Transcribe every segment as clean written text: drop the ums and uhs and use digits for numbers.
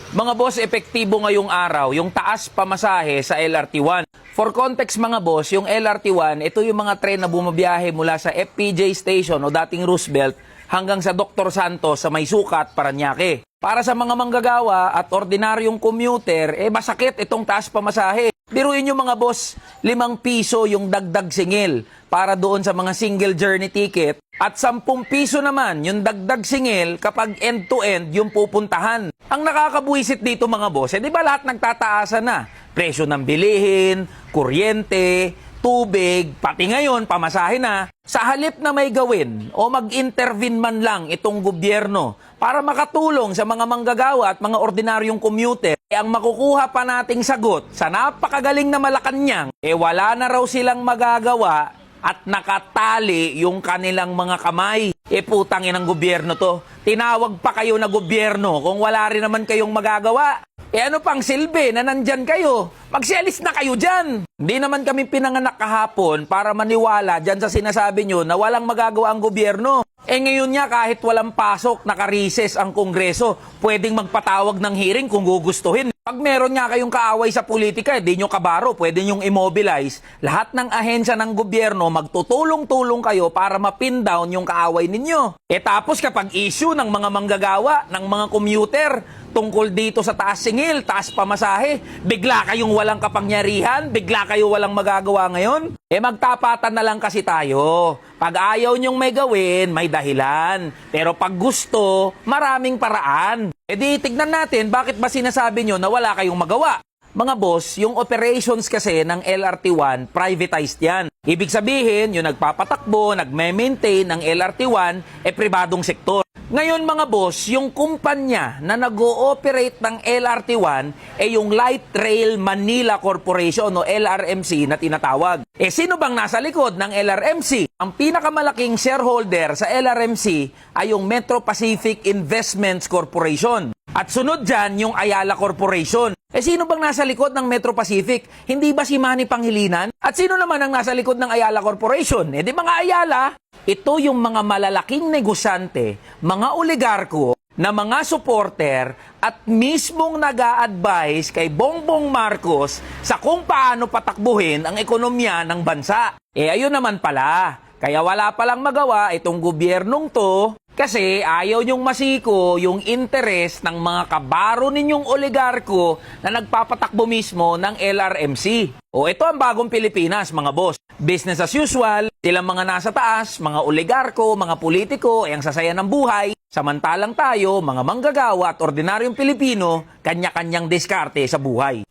Mga boss, epektibo ngayong araw yung taas pamasahe sa LRT1. For context mga boss, yung LRT1, ito yung mga tren na bumabiyahe mula sa FPJ Station o dating Roosevelt hanggang sa Dr. Santos sa Maysukat, Parañaque. Para sa mga manggagawa at ordinaryong commuter, masakit itong taas pamasahe. Biruin nyo mga boss, 5 piso yung dagdag singil para doon sa mga single journey ticket at 10 piso naman yung dagdag singil kapag end-to-end yung pupuntahan. Ang nakakabuisit dito mga boss, di ba lahat nagtataasan na? Presyo ng bilihin, kuryente, tubig, pati ngayon pamasahe na. Sa halip na may gawin o mag-intervene man lang itong gobyerno para makatulong sa mga manggagawa at mga ordinaryong commuter, ang makukuha pa nating sagot sa napakagaling na Malacanang, wala na raw silang magagawa at nakatali yung kanilang mga kamay. Putangin ng gobyerno to. Tinawag pa kayo na gobyerno kung wala rin naman kayong magagawa. Ano pang silbi na nandyan kayo? Magsialis na kayo dyan! Hindi naman kami pinanganak kahapon para maniwala dyan sa sinasabi nyo na walang magagawa ang gobyerno. Ngayon nga kahit walang pasok, naka-recess ang Kongreso, pwedeng magpatawag ng hearing kung gugustuhin. Pag meron nga kayong kaaway sa politika, di nyo kabaro, pwede nyong immobilize. Lahat ng ahensya ng gobyerno, magtutulong-tulong kayo para mapin down yung kaaway ninyo. Tapos kapag issue ng mga manggagawa, ng mga commuter, tungkol dito sa taas singil, taas pamasahe, bigla kayong walang kapangyarihan, bigla kayo walang magagawa ngayon. Magtapatan na lang kasi tayo. Pag ayaw nyong may gawin, may dahilan. Pero pag gusto, maraming paraan. Di tignan natin, bakit ba sinasabi nyo na wala kayong magawa? Mga boss, yung operations kasi ng LRT1, privatized yan. Ibig sabihin, yung nagpapatakbo, nagme-maintain ng LRT1, pribadong sektor. Ngayon mga boss, yung kumpanya na nag-ooperate ng LRT1 yung Light Rail Manila Corporation o LRMC na tinatawag. Sino bang nasa likod ng LRMC? Ang pinakamalaking shareholder sa LRMC ay yung Metro Pacific Investments Corporation. At sunod dyan yung Ayala Corporation. Sino bang nasa likod ng Metro Pacific? Hindi ba si Manny Pangilinan? At sino naman ang nasa likod ng Ayala Corporation? Di mga Ayala? Ito yung mga malalaking negosyante, mga oligarko, na mga supporter at mismong nag-a-advise kay Bongbong Marcos sa kung paano patakbuhin ang ekonomiya ng bansa. Ayun naman pala. Kaya wala palang magawa itong gobyernong to kasi ayaw nyong masiko yung interes ng mga kabaro ninyong oligarko na nagpapatakbo mismo ng LRMC. Ito ang bagong Pilipinas mga boss. Business as usual, silang mga nasa taas, mga oligarko, mga politiko, ang sasaya ng buhay. Samantalang tayo, mga manggagawa at ordinaryong Pilipino, kanya-kanyang diskarte sa buhay.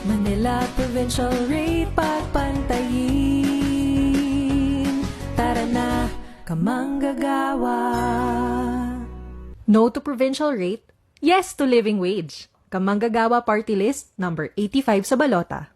Manila Provincial Rate pagpantayin. Tara na, kamanggagawa. No to provincial rate, yes to living wage. Kamanggagawa Party List, number 85 sa balota.